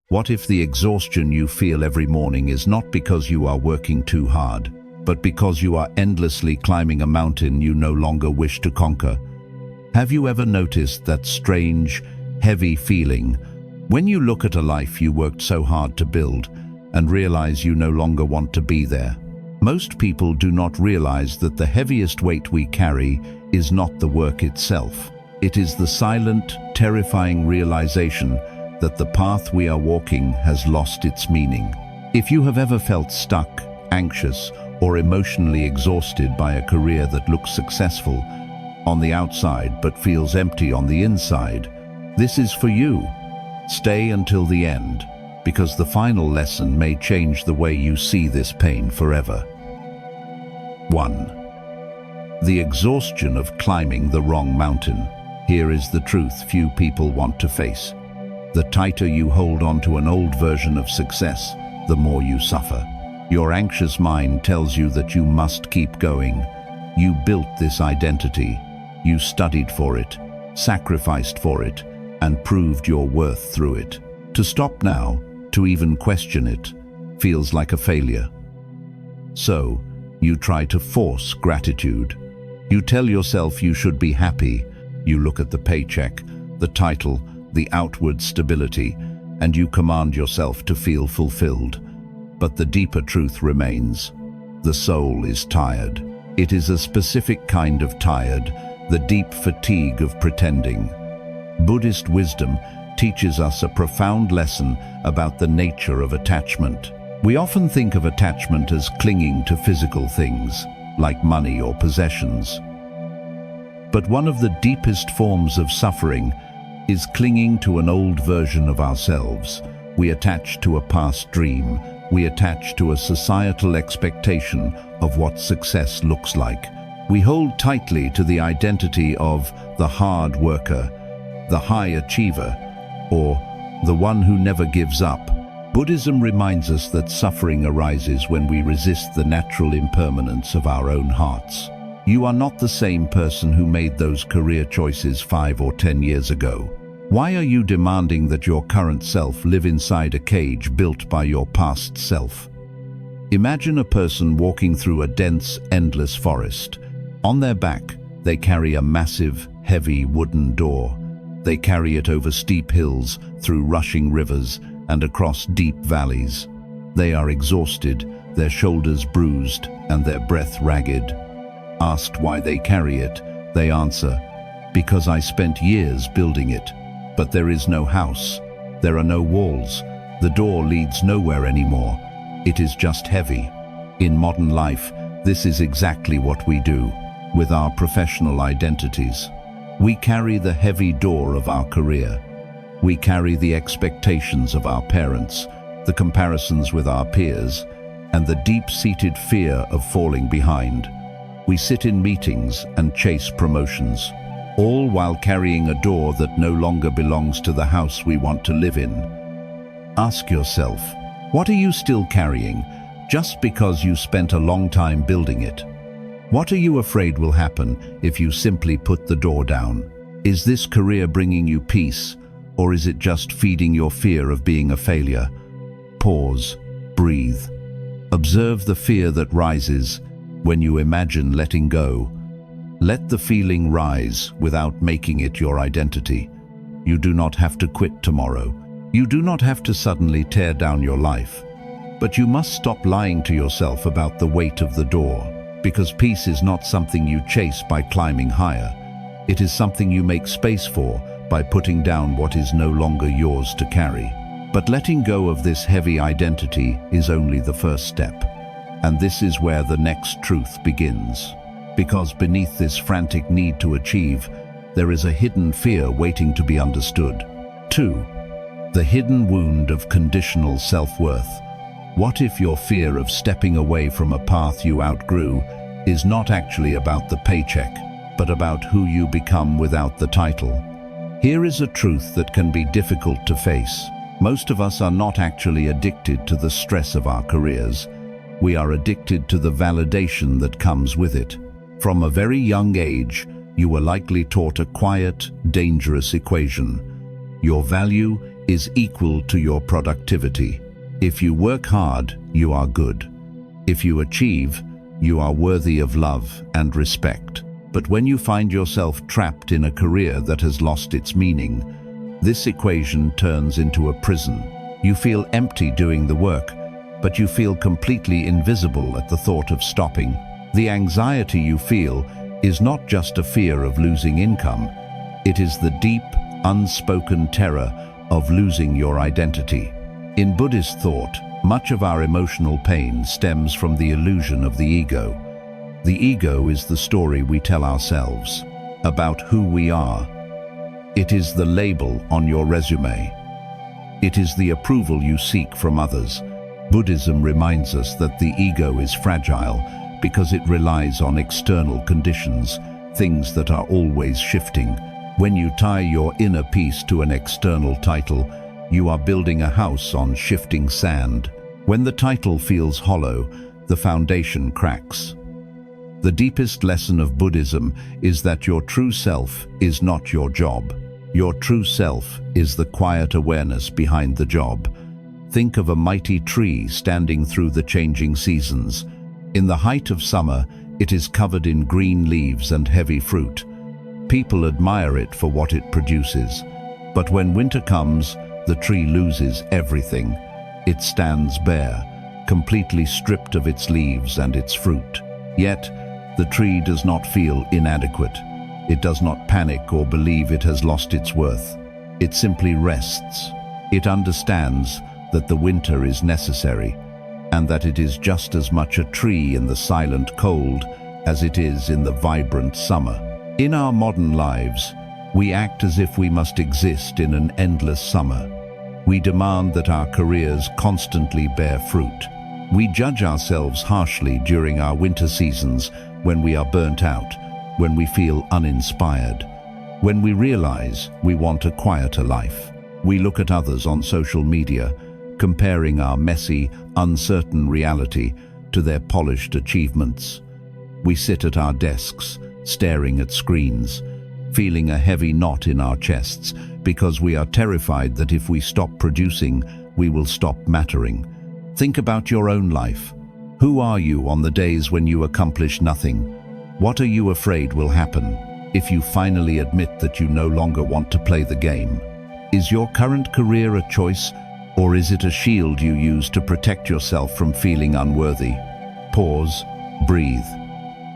What if the exhaustion you feel every morning is not because you are working too hard, but because you are endlessly climbing a mountain you no longer wish to conquer? Have you ever noticed that strange, heavy feeling when you look at a life you worked so hard to build and realize you no longer want to be there? Most people do not realize that the heaviest weight we carry is not the work itself. It is the silent, terrifying realization that the path we are walking has lost its meaning. If you have ever felt stuck, anxious, or emotionally exhausted by a career that looks successful on the outside but feels empty on the inside, this is for you. Stay until the end, because the final lesson may change the way you see this pain forever. 1. The exhaustion of climbing the wrong mountain. Here is the truth few people want to face. The tighter you hold on to an old version of success, the more you suffer. Your anxious mind tells you that you must keep going. You built this identity. You studied for it, sacrificed for it, and proved your worth through it. To stop now, to even question it, feels like a failure. So, you try to force gratitude. You tell yourself you should be happy. You look at the paycheck, the title, the outward stability, and you command yourself to feel fulfilled. But the deeper truth remains. The soul is tired. It is a specific kind of tired, the deep fatigue of pretending. Buddhist wisdom teaches us a profound lesson about the nature of attachment. We often think of attachment as clinging to physical things, like money or possessions. But one of the deepest forms of suffering is clinging to an old version of ourselves. We attach to a past dream. We attach to a societal expectation of what success looks like. We hold tightly to the identity of the hard worker, the high achiever, or the one who never gives up. Buddhism reminds us that suffering arises when we resist the natural impermanence of our own hearts. You are not the same person who made those career choices 5 or 10 years ago. Why are you demanding that your current self live inside a cage built by your past self? Imagine a person walking through a dense, endless forest. On their back, they carry a massive, heavy wooden door. They carry it over steep hills, through rushing rivers, and across deep valleys. They are exhausted, their shoulders bruised, and their breath ragged. Asked why they carry it, they answer, "Because I spent years building it." But there is no house. There are no walls. The door leads nowhere anymore. It is just heavy. In modern life, this is exactly what we do with our professional identities. We carry the heavy door of our career. We carry the expectations of our parents, the comparisons with our peers, and the deep-seated fear of falling behind. We sit in meetings and chase promotions, all while carrying a door that no longer belongs to the house we want to live in. Ask yourself, what are you still carrying just because you spent a long time building it? What are you afraid will happen if you simply put the door down? Is this career bringing you peace, or is it just feeding your fear of being a failure? Pause, breathe. Observe the fear that rises when you imagine letting go. Let the feeling rise without making it your identity. You do not have to quit tomorrow. You do not have to suddenly tear down your life. But you must stop lying to yourself about the weight of the door, because peace is not something you chase by climbing higher. It is something you make space for by putting down what is no longer yours to carry. But letting go of this heavy identity is only the first step. And this is where the next truth begins. Because beneath this frantic need to achieve, there is a hidden fear waiting to be understood. 2. The hidden wound of conditional self-worth. What if your fear of stepping away from a path you outgrew is not actually about the paycheck, but about who you become without the title? Here is a truth that can be difficult to face. Most of us are not actually addicted to the stress of our careers. We are addicted to the validation that comes with it. From a very young age, you were likely taught a quiet, dangerous equation. Your value is equal to your productivity. If you work hard, you are good. If you achieve, you are worthy of love and respect. But when you find yourself trapped in a career that has lost its meaning, this equation turns into a prison. You feel empty doing the work, but you feel completely invisible at the thought of stopping. The anxiety you feel is not just a fear of losing income. It is the deep, unspoken terror of losing your identity. In Buddhist thought, much of our emotional pain stems from the illusion of the ego. The ego is the story we tell ourselves about who we are. It is the label on your resume. It is the approval you seek from others. Buddhism reminds us that the ego is fragile because it relies on external conditions, things that are always shifting. When you tie your inner peace to an external title, you are building a house on shifting sand. When the title feels hollow, the foundation cracks. The deepest lesson of Buddhism is that your true self is not your job. Your true self is the quiet awareness behind the job. Think of a mighty tree standing through the changing seasons. In the height of summer, it is covered in green leaves and heavy fruit. People admire it for what it produces. But when winter comes, the tree loses everything. It stands bare, completely stripped of its leaves and its fruit. Yet, the tree does not feel inadequate. It does not panic or believe it has lost its worth. It simply rests. It understands that the winter is necessary, and that it is just as much a tree in the silent cold as it is in the vibrant summer. In our modern lives, we act as if we must exist in an endless summer. We demand that our careers constantly bear fruit. We judge ourselves harshly during our winter seasons when we are burnt out, when we feel uninspired, when we realize we want a quieter life. We look at others on social media, comparing our messy, uncertain reality to their polished achievements. We sit at our desks, staring at screens, feeling a heavy knot in our chests because we are terrified that if we stop producing, we will stop mattering. Think about your own life. Who are you on the days when you accomplish nothing? What are you afraid will happen if you finally admit that you no longer want to play the game? Is your current career a choice, or is it a shield you use to protect yourself from feeling unworthy? Pause, breathe.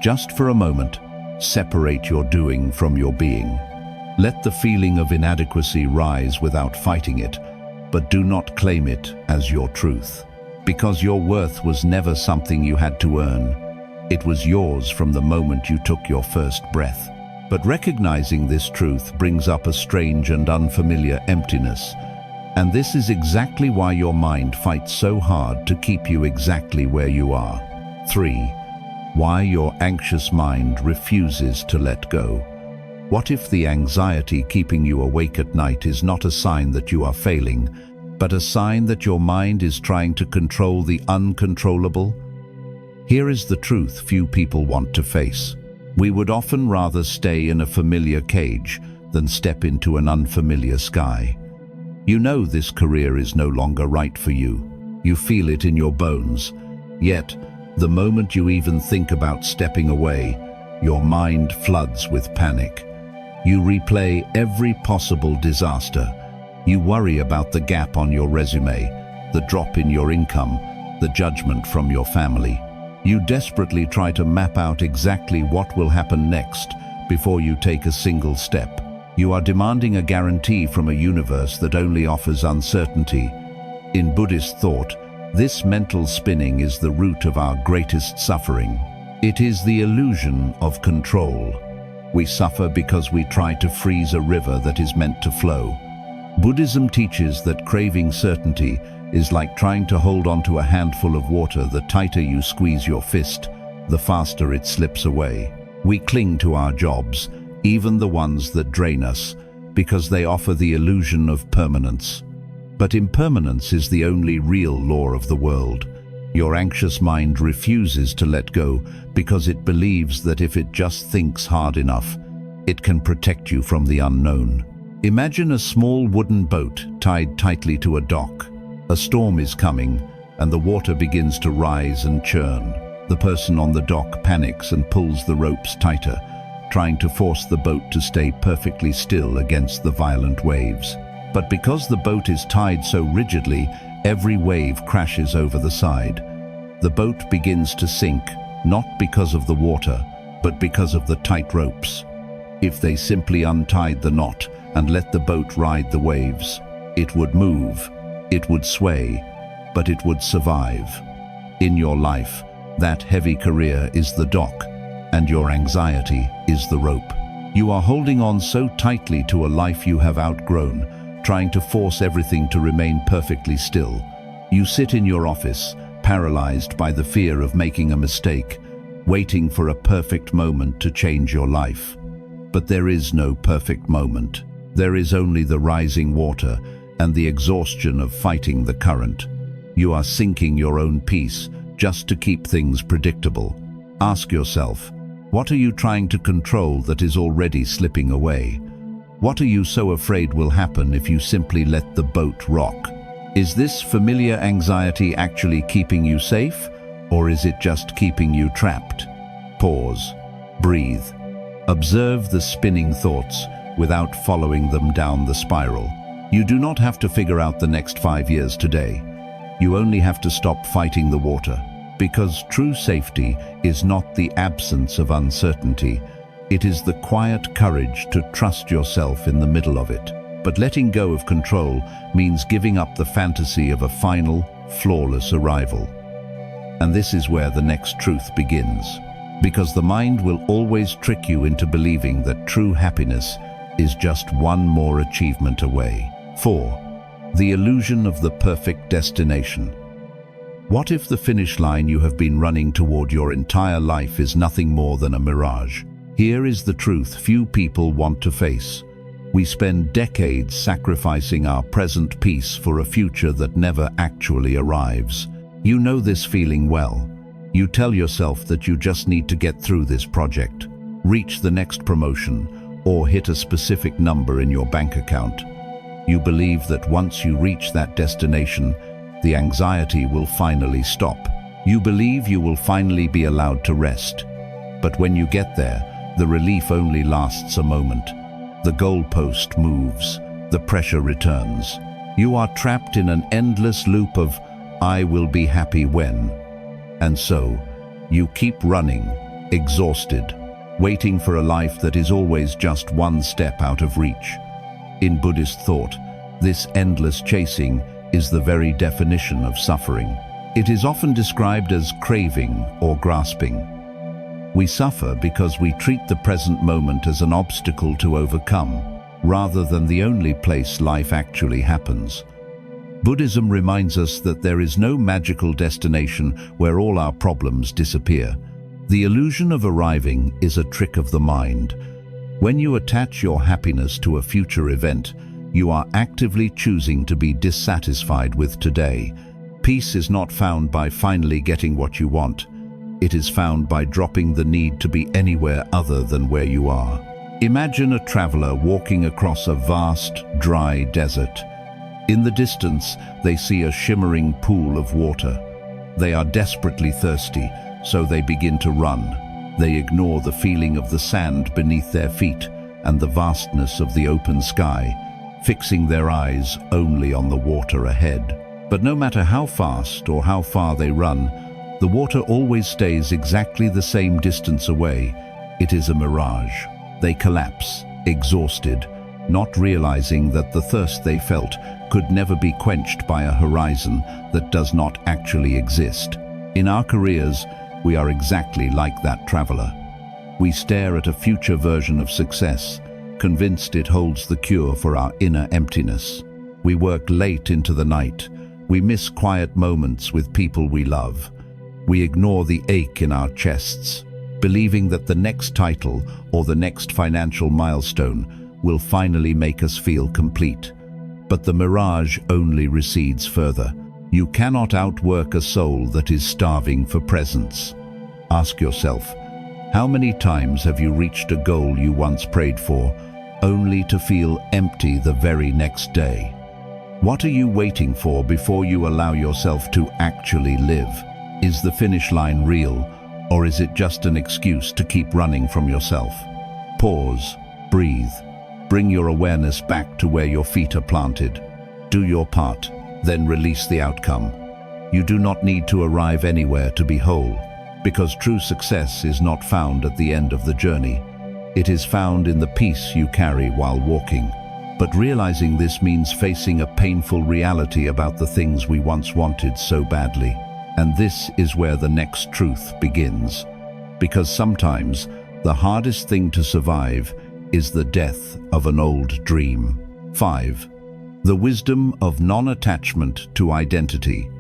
Just for a moment, separate your doing from your being. Let the feeling of inadequacy rise without fighting it, but do not claim it as your truth. Because your worth was never something you had to earn. It was yours from the moment you took your first breath. But recognizing this truth brings up a strange and unfamiliar emptiness. And this is exactly why your mind fights so hard to keep you exactly where you are. 3. Why your anxious mind refuses to let go. What if the anxiety keeping you awake at night is not a sign that you are failing, but a sign that your mind is trying to control the uncontrollable? Here is the truth few people want to face. We would often rather stay in a familiar cage than step into an unfamiliar sky. You know this career is no longer right for you. You feel it in your bones. Yet, the moment you even think about stepping away, your mind floods with panic. You replay every possible disaster. You worry about the gap on your resume, the drop in your income, the judgment from your family. You desperately try to map out exactly what will happen next before you take a single step. You are demanding a guarantee from a universe that only offers uncertainty. In Buddhist thought, this mental spinning is the root of our greatest suffering. It is the illusion of control. We suffer because we try to freeze a river that is meant to flow. Buddhism teaches that craving certainty is like trying to hold onto a handful of water. The tighter you squeeze your fist, the faster it slips away. We cling to our jobs, even the ones that drain us, because they offer the illusion of permanence. But impermanence is the only real law of the world. Your anxious mind refuses to let go because it believes that if it just thinks hard enough, it can protect you from the unknown. Imagine a small wooden boat tied tightly to a dock. A storm is coming, and the water begins to rise and churn. The person on the dock panics and pulls the ropes tighter, trying to force the boat to stay perfectly still against the violent waves. But because the boat is tied so rigidly, every wave crashes over the side. The boat begins to sink, not because of the water, but because of the tight ropes. If they simply untied the knot and let the boat ride the waves, it would move, it would sway, but it would survive. In your life, that heavy career is the dock, and your anxiety is the rope. You are holding on so tightly to a life you have outgrown, trying to force everything to remain perfectly still. You sit in your office, paralyzed by the fear of making a mistake, waiting for a perfect moment to change your life. But there is no perfect moment. There is only the rising water and the exhaustion of fighting the current. You are sinking your own peace just to keep things predictable. Ask yourself, what are you trying to control that is already slipping away? What are you so afraid will happen if you simply let the boat rock? Is this familiar anxiety actually keeping you safe, or is it just keeping you trapped? Pause. Breathe. Observe the spinning thoughts without following them down the spiral. You do not have to figure out the next 5 years today. You only have to stop fighting the water, because true safety is not the absence of uncertainty. It is the quiet courage to trust yourself in the middle of it. But letting go of control means giving up the fantasy of a final, flawless arrival. And this is where the next truth begins. Because the mind will always trick you into believing that true happiness is just one more achievement away. 4. The illusion of the perfect destination. What if the finish line you have been running toward your entire life is nothing more than a mirage? Here is the truth few people want to face. We spend decades sacrificing our present peace for a future that never actually arrives. You know this feeling well. You tell yourself that you just need to get through this project, reach the next promotion, or hit a specific number in your bank account. You believe that once you reach that destination, the anxiety will finally stop. You believe you will finally be allowed to rest. But when you get there, the relief only lasts a moment. The goalpost moves, the pressure returns. You are trapped in an endless loop of, "I will be happy when." And so, you keep running, exhausted, waiting for a life that is always just one step out of reach. In Buddhist thought, this endless chasing is the very definition of suffering. It is often described as craving or grasping. We suffer because we treat the present moment as an obstacle to overcome, rather than the only place life actually happens. Buddhism reminds us that there is no magical destination where all our problems disappear. The illusion of arriving is a trick of the mind. When you attach your happiness to a future event, you are actively choosing to be dissatisfied with today. Peace is not found by finally getting what you want. It is found by dropping the need to be anywhere other than where you are. Imagine a traveler walking across a vast, dry desert. In the distance, they see a shimmering pool of water. They are desperately thirsty, so they begin to run. They ignore the feeling of the sand beneath their feet and the vastness of the open sky, fixing their eyes only on the water ahead. But no matter how fast or how far they run, the water always stays exactly the same distance away. It is a mirage. They collapse, exhausted, not realizing that the thirst they felt could never be quenched by a horizon that does not actually exist. In our careers, we are exactly like that traveler. We stare at a future version of success, convinced it holds the cure for our inner emptiness. We work late into the night. We miss quiet moments with people we love. We ignore the ache in our chests, believing that the next title or the next financial milestone will finally make us feel complete. But the mirage only recedes further. You cannot outwork a soul that is starving for presence. Ask yourself, how many times have you reached a goal you once prayed for, only to feel empty the very next day. What are you waiting for before you allow yourself to actually live? Is the finish line real, or is it just an excuse to keep running from yourself? Pause, breathe, bring your awareness back to where your feet are planted. Do your part, then release the outcome. You do not need to arrive anywhere to be whole, because true success is not found at the end of the journey. It is found in the peace you carry while walking. But realizing this means facing a painful reality about the things we once wanted so badly. And this is where the next truth begins. Because sometimes the hardest thing to survive is the death of an old dream. 5. The wisdom of non-attachment to identity.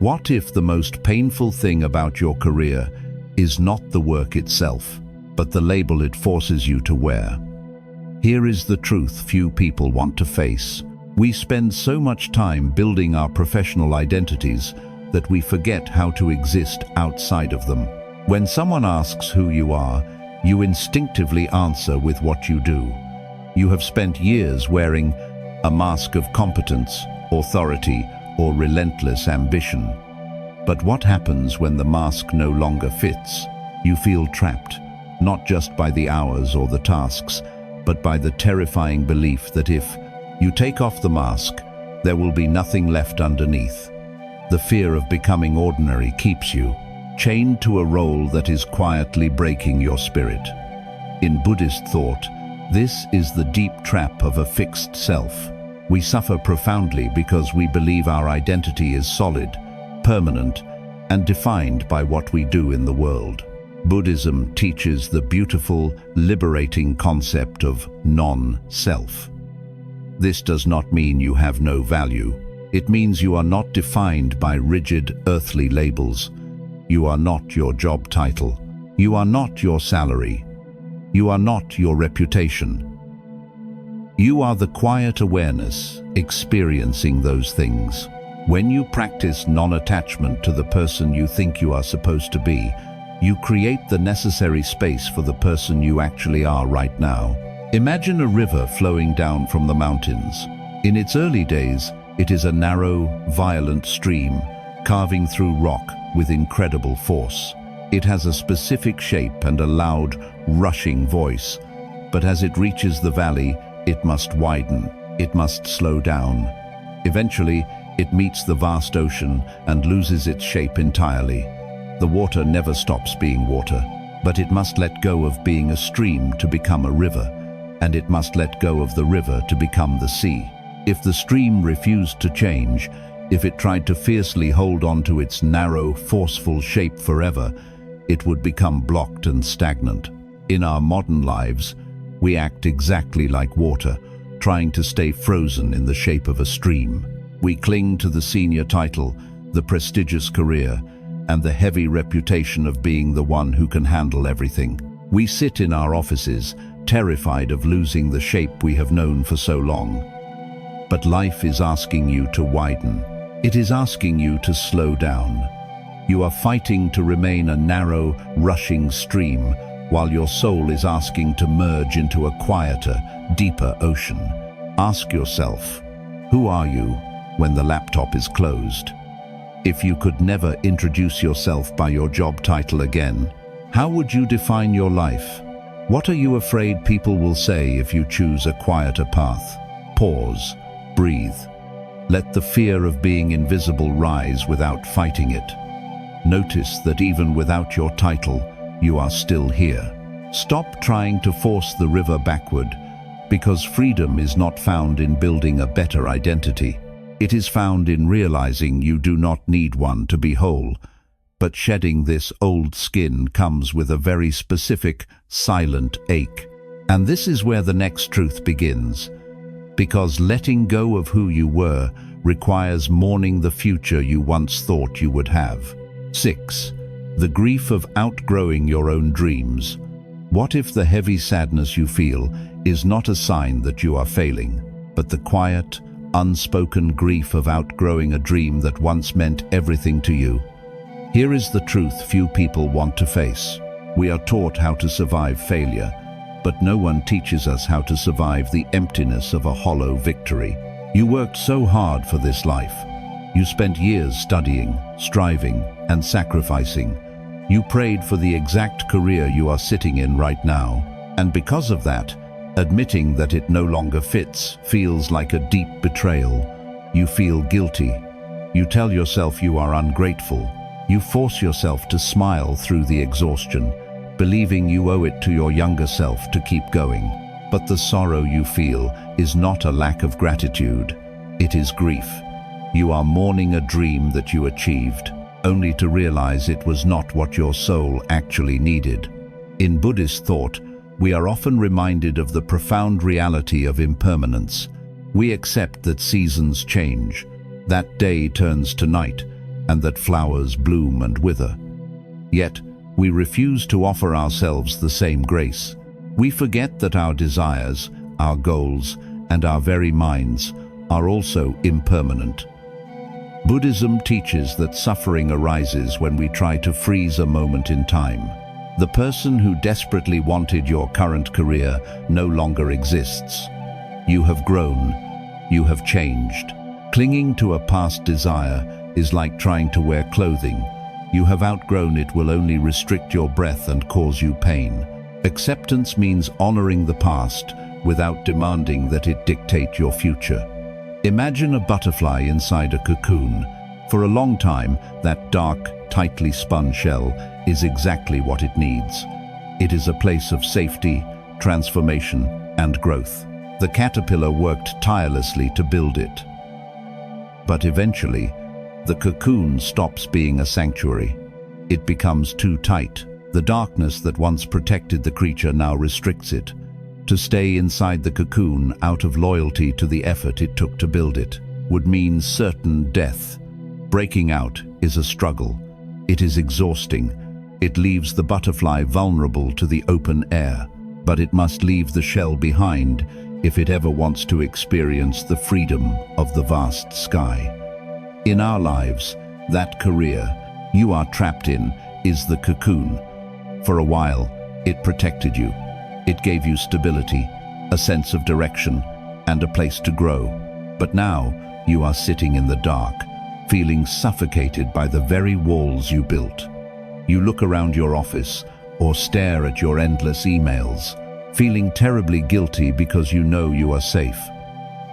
What if the most painful thing about your career is not the work itself, but the label it forces you to wear? Here is the truth few people want to face. We spend so much time building our professional identities that we forget how to exist outside of them. When someone asks who you are, you instinctively answer with what you do. You have spent years wearing a mask of competence, authority, or relentless ambition. But what happens when the mask no longer fits? You feel trapped, not just by the hours or the tasks, but by the terrifying belief that if you take off the mask, there will be nothing left underneath. The fear of becoming ordinary keeps you chained to a role that is quietly breaking your spirit. In Buddhist thought, this is the deep trap of a fixed self. We suffer profoundly because we believe our identity is solid, permanent, and defined by what we do in the world. Buddhism teaches the beautiful, liberating concept of non-self. This does not mean you have no value. It means you are not defined by rigid, earthly labels. You are not your job title. You are not your salary. You are not your reputation. You are the quiet awareness experiencing those things. When you practice non-attachment to the person you think you are supposed to be, you create the necessary space for the person you actually are right now. Imagine a river flowing down from the mountains. In its early days, it is a narrow, violent stream, carving through rock with incredible force. It has a specific shape and a loud, rushing voice. But as it reaches the valley, it must widen. It must slow down. Eventually, it meets the vast ocean and loses its shape entirely. The water never stops being water, but it must let go of being a stream to become a river, and it must let go of the river to become the sea. If the stream refused to change, if it tried to fiercely hold on to its narrow, forceful shape forever, it would become blocked and stagnant. In our modern lives, we act exactly like water, trying to stay frozen in the shape of a stream. We cling to the senior title, the prestigious career, and the heavy reputation of being the one who can handle everything. We sit in our offices, terrified of losing the shape we have known for so long. But life is asking you to widen. It is asking you to slow down. You are fighting to remain a narrow, rushing stream, while your soul is asking to merge into a quieter, deeper ocean. Ask yourself, who are you when the laptop is closed? If you could never introduce yourself by your job title again, how would you define your life? What are you afraid people will say if you choose a quieter path? Pause, breathe. Let the fear of being invisible rise without fighting it. Notice that even without your title, you are still here. Stop trying to force the river backward, because freedom is not found in building a better identity. It is found in realizing you do not need one to be whole, but shedding this old skin comes with a very specific, silent ache. And this is where the next truth begins, because letting go of who you were requires mourning the future you once thought you would have. 6. The grief of outgrowing your own dreams. What if the heavy sadness you feel is not a sign that you are failing, but the quiet, unspoken grief of outgrowing a dream that once meant everything to you? Here is the truth few people want to face. We are taught how to survive failure, but no one teaches us how to survive the emptiness of a hollow victory. You worked so hard for this life. You spent years studying, striving, and sacrificing. You prayed for the exact career you are sitting in right now, and because of that, admitting that it no longer fits feels like a deep betrayal. You feel guilty. You tell yourself you are ungrateful. You force yourself to smile through the exhaustion, believing you owe it to your younger self to keep going. But the sorrow you feel is not a lack of gratitude. It is grief. You are mourning a dream that you achieved, only to realize it was not what your soul actually needed. In Buddhist thought, we are often reminded of the profound reality of impermanence. We accept that seasons change, that day turns to night, and that flowers bloom and wither. Yet, we refuse to offer ourselves the same grace. We forget that our desires, our goals, and our very minds are also impermanent. Buddhism teaches that suffering arises when we try to freeze a moment in time. The person who desperately wanted your current career no longer exists. You have grown. You have changed. Clinging to a past desire is like trying to wear clothing. You have outgrown it will only restrict your breath and cause you pain. Acceptance means honoring the past without demanding that it dictate your future. Imagine a butterfly inside a cocoon. For a long time, that dark, tightly spun shell is exactly what it needs. It is a place of safety, transformation, and growth. The caterpillar worked tirelessly to build it. But eventually, the cocoon stops being a sanctuary. It becomes too tight. The darkness that once protected the creature now restricts it. To stay inside the cocoon out of loyalty to the effort it took to build it would mean certain death. Breaking out is a struggle. It is exhausting. It leaves the butterfly vulnerable to the open air, but it must leave the shell behind if it ever wants to experience the freedom of the vast sky. In our lives, that career you are trapped in is the cocoon. For a while, it protected you. It gave you stability, a sense of direction, and a place to grow. But now, you are sitting in the dark, feeling suffocated by the very walls you built. You look around your office or stare at your endless emails, feeling terribly guilty because you know you are safe.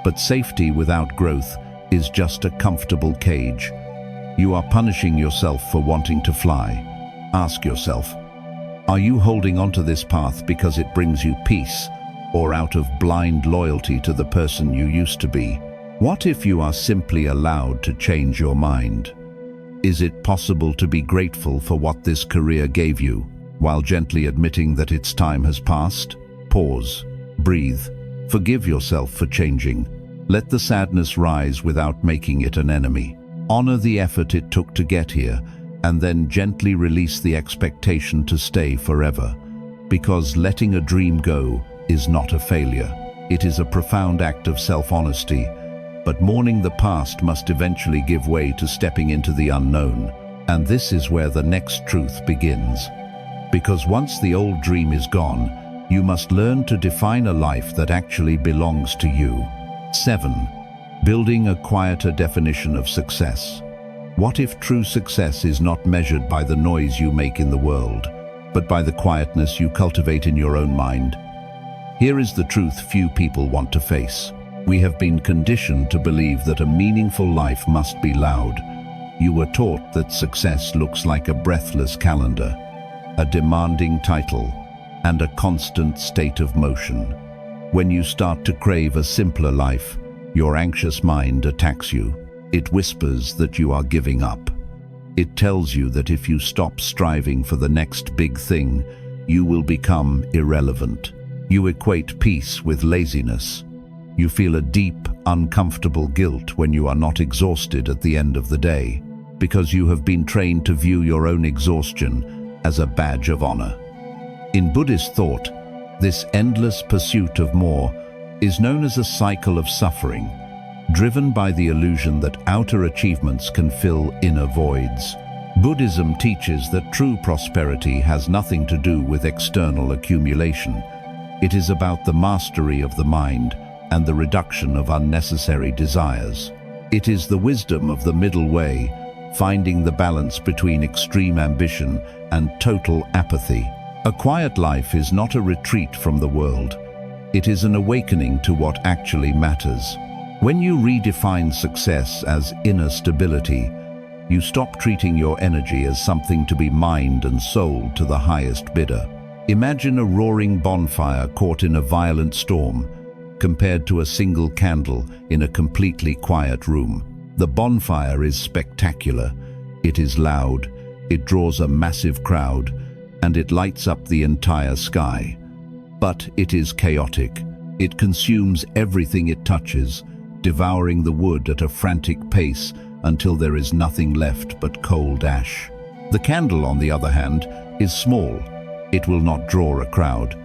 But safety without growth is just a comfortable cage. You are punishing yourself for wanting to fly. Ask yourself, are you holding onto this path because it brings you peace, or out of blind loyalty to the person you used to be? What if you are simply allowed to change your mind? Is it possible to be grateful for what this career gave you, while gently admitting that its time has passed? Pause, breathe, forgive yourself for changing. Let the sadness rise without making it an enemy. Honor the effort it took to get here, and then gently release the expectation to stay forever. Because letting a dream go is not a failure. It is a profound act of self-honesty, but mourning the past must eventually give way to stepping into the unknown. And this is where the next truth begins. Because once the old dream is gone, you must learn to define a life that actually belongs to you. 7. Building a quieter definition of success. What if true success is not measured by the noise you make in the world, but by the quietness you cultivate in your own mind? Here is the truth few people want to face. We have been conditioned to believe that a meaningful life must be loud. You were taught that success looks like a breathless calendar, a demanding title, and a constant state of motion. When you start to crave a simpler life, your anxious mind attacks you. It whispers that you are giving up. It tells you that if you stop striving for the next big thing, you will become irrelevant. You equate peace with laziness. You feel a deep, uncomfortable guilt when you are not exhausted at the end of the day, because you have been trained to view your own exhaustion as a badge of honor. In Buddhist thought, this endless pursuit of more is known as a cycle of suffering, driven by the illusion that outer achievements can fill inner voids. Buddhism teaches that true prosperity has nothing to do with external accumulation. It is about the mastery of the mind and the reduction of unnecessary desires. It is the wisdom of the middle way, finding the balance between extreme ambition and total apathy. A quiet life is not a retreat from the world. It is an awakening to what actually matters. When you redefine success as inner stability, you stop treating your energy as something to be mined and sold to the highest bidder. Imagine a roaring bonfire caught in a violent storm, compared to a single candle in a completely quiet room. The bonfire is spectacular. It is loud, it draws a massive crowd, and it lights up the entire sky. But it is chaotic. It consumes everything it touches, devouring the wood at a frantic pace until there is nothing left but cold ash. The candle, on the other hand, is small. It will not draw a crowd,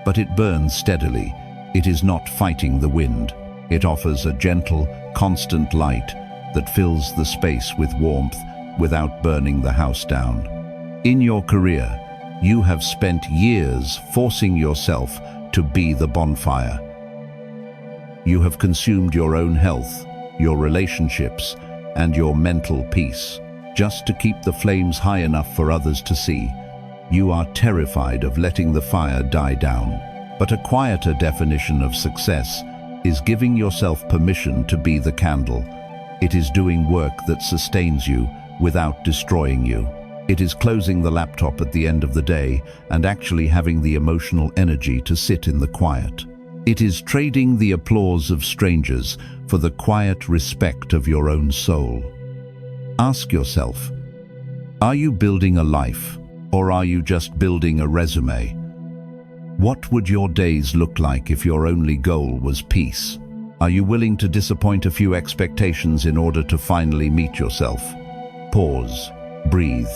but it burns steadily. It is not fighting the wind. It offers a gentle, constant light that fills the space with warmth without burning the house down. In your career, you have spent years forcing yourself to be the bonfire. You have consumed your own health, your relationships, and your mental peace, just to keep the flames high enough for others to see. You are terrified of letting the fire die down. But a quieter definition of success is giving yourself permission to be the candle. It is doing work that sustains you without destroying you. It is closing the laptop at the end of the day and actually having the emotional energy to sit in the quiet. It is trading the applause of strangers for the quiet respect of your own soul. Ask yourself, are you building a life, or are you just building a resume? What would your days look like if your only goal was peace? Are you willing to disappoint a few expectations in order to finally meet yourself? Pause, breathe.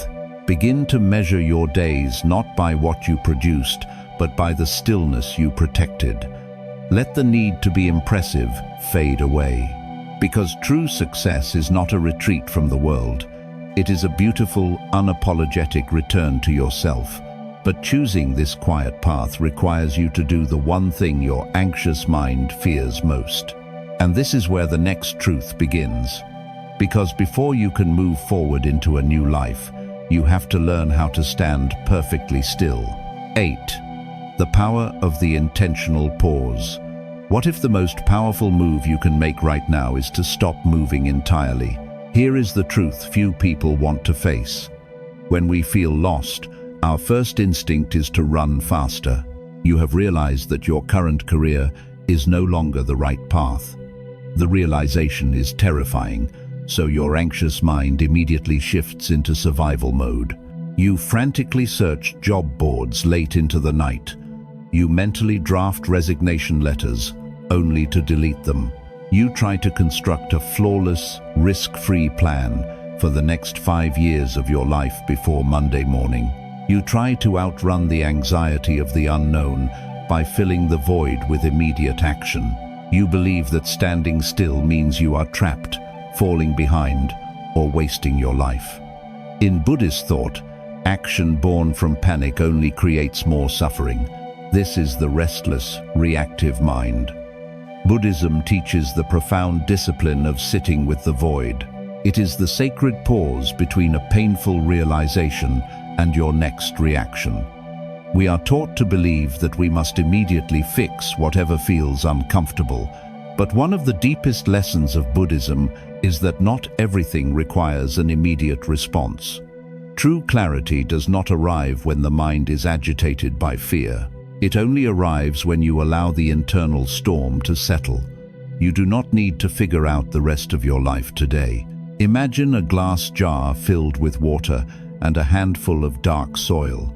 Begin to measure your days not by what you produced, but by the stillness you protected. Let the need to be impressive fade away. Because true success is not a retreat from the world. It is a beautiful, unapologetic return to yourself. But choosing this quiet path requires you to do the one thing your anxious mind fears most. And this is where the next truth begins. Because before you can move forward into a new life, you have to learn how to stand perfectly still. 8. The power of the intentional pause. What if the most powerful move you can make right now is to stop moving entirely? Here is the truth few people want to face. When we feel lost, our first instinct is to run faster. You have realized that your current career is no longer the right path. The realization is terrifying, so your anxious mind immediately shifts into survival mode. You frantically search job boards late into the night. You mentally draft resignation letters, only to delete them. You try to construct a flawless, risk-free plan for the next 5 years of your life before Monday morning. You try to outrun the anxiety of the unknown by filling the void with immediate action. You believe that standing still means you are trapped, falling behind, or wasting your life. In Buddhist thought, action born from panic only creates more suffering. This is the restless, reactive mind. Buddhism teaches the profound discipline of sitting with the void. It is the sacred pause between a painful realization and your next reaction. We are taught to believe that we must immediately fix whatever feels uncomfortable, but one of the deepest lessons of Buddhism is that not everything requires an immediate response. True clarity does not arrive when the mind is agitated by fear. It only arrives when you allow the internal storm to settle. You do not need to figure out the rest of your life today. Imagine a glass jar filled with water and a handful of dark soil.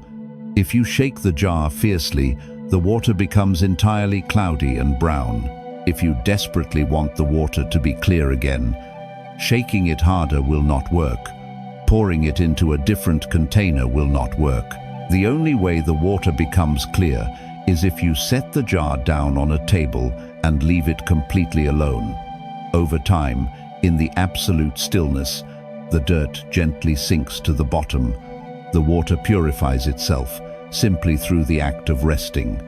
If you shake the jar fiercely, the water becomes entirely cloudy and brown. If you desperately want the water to be clear again, shaking it harder will not work. Pouring it into a different container will not work. The only way the water becomes clear is if you set the jar down on a table and leave it completely alone. Over time, in the absolute stillness, the dirt gently sinks to the bottom. The water purifies itself simply through the act of resting.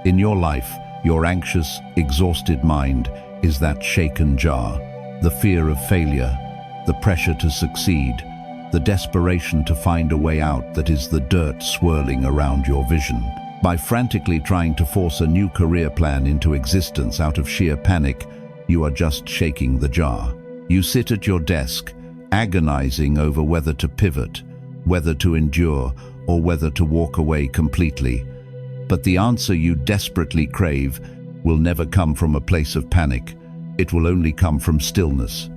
In your life, your anxious, exhausted mind is that shaken jar, the fear of failure, the pressure to succeed, the desperation to find a way out that is the dirt swirling around your vision. By frantically trying to force a new career plan into existence out of sheer panic, you are just shaking the jar. You sit at your desk, agonizing over whether to pivot, whether to endure, or whether to walk away completely. But the answer you desperately crave will never come from a place of panic. It will only come from stillness.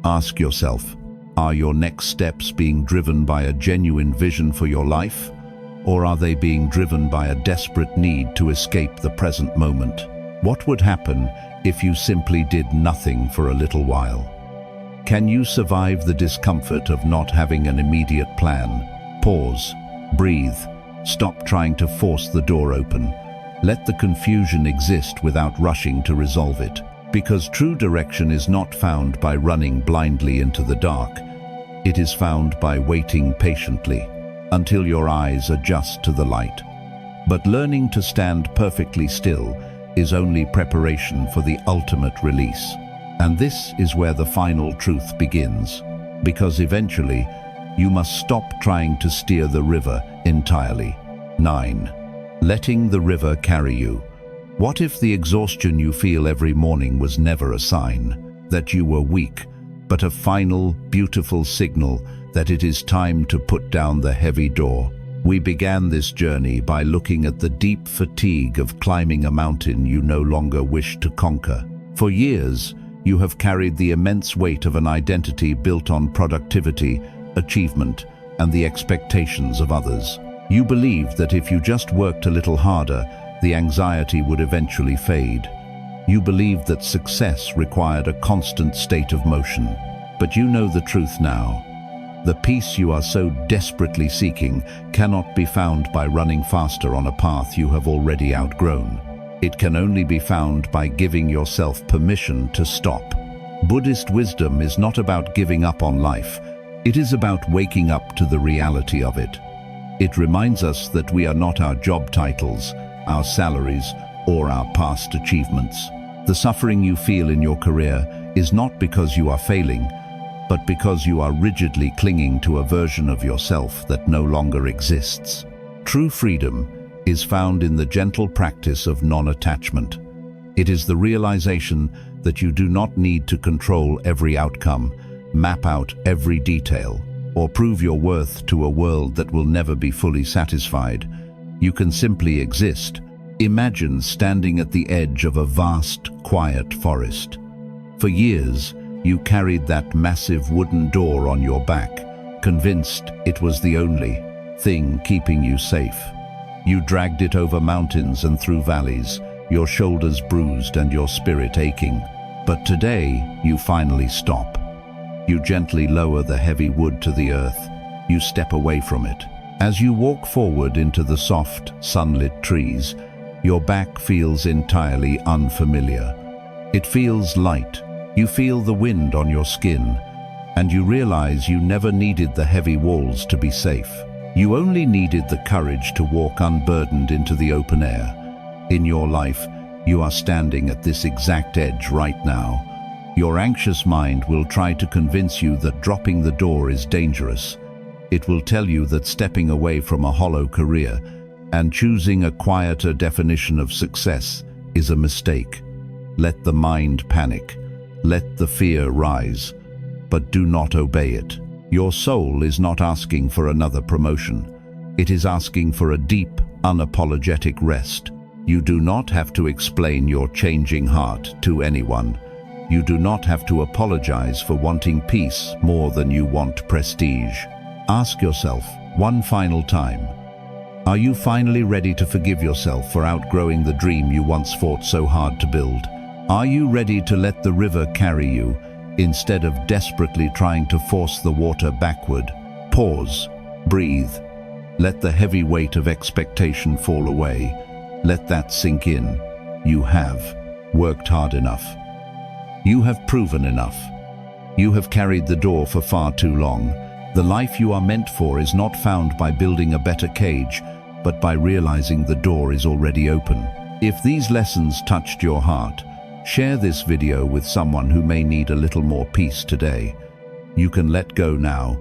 Ask yourself, are your next steps being driven by a genuine vision for your life? Or are they being driven by a desperate need to escape the present moment? What would happen if you simply did nothing for a little while? Can you survive the discomfort of not having an immediate plan? Pause, breathe, stop trying to force the door open. Let the confusion exist without rushing to resolve it. Because true direction is not found by running blindly into the dark. It is found by waiting patiently until your eyes adjust to the light. But learning to stand perfectly still is only preparation for the ultimate release. And this is where the final truth begins. Because eventually, you must stop trying to steer the river entirely. 9. Letting the river carry you. What if the exhaustion you feel every morning was never a sign that you were weak, but a final, beautiful signal that it is time to put down the heavy door? We began this journey by looking at the deep fatigue of climbing a mountain you no longer wish to conquer. For years, you have carried the immense weight of an identity built on productivity, achievement, and the expectations of others. You believed that if you just worked a little harder, the anxiety would eventually fade. You believed that success required a constant state of motion. But you know the truth now. The peace you are so desperately seeking cannot be found by running faster on a path you have already outgrown. It can only be found by giving yourself permission to stop. Buddhist wisdom is not about giving up on life. It is about waking up to the reality of it. It reminds us that we are not our job titles, our salaries, or our past achievements. The suffering you feel in your career is not because you are failing, but because you are rigidly clinging to a version of yourself that no longer exists. True freedom is found in the gentle practice of non-attachment. It is the realization that you do not need to control every outcome, map out every detail, or prove your worth to a world that will never be fully satisfied. You can simply exist. Imagine standing at the edge of a vast, quiet forest. For years, you carried that massive wooden door on your back, convinced it was the only thing keeping you safe. You dragged it over mountains and through valleys, your shoulders bruised and your spirit aching. But today, you finally stop. You gently lower the heavy wood to the earth. You step away from it. As you walk forward into the soft, sunlit trees, your back feels entirely unfamiliar. It feels light. You feel the wind on your skin, and you realize you never needed the heavy walls to be safe. You only needed the courage to walk unburdened into the open air. In your life, you are standing at this exact edge right now. Your anxious mind will try to convince you that dropping the door is dangerous. It will tell you that stepping away from a hollow career and choosing a quieter definition of success is a mistake. Let the mind panic. Let the fear rise. But do not obey it. Your soul is not asking for another promotion. It is asking for a deep, unapologetic rest. You do not have to explain your changing heart to anyone. You do not have to apologize for wanting peace more than you want prestige. Ask yourself one final time, are you finally ready to forgive yourself for outgrowing the dream you once fought so hard to build? Are you ready to let the river carry you instead of desperately trying to force the water backward? Pause, breathe, let the heavy weight of expectation fall away. Let that sink in. You have worked hard enough. You have proven enough. You have carried the door for far too long. The life you are meant for is not found by building a better cage, but by realizing the door is already open. If these lessons touched your heart, share this video with someone who may need a little more peace today. You can let go now,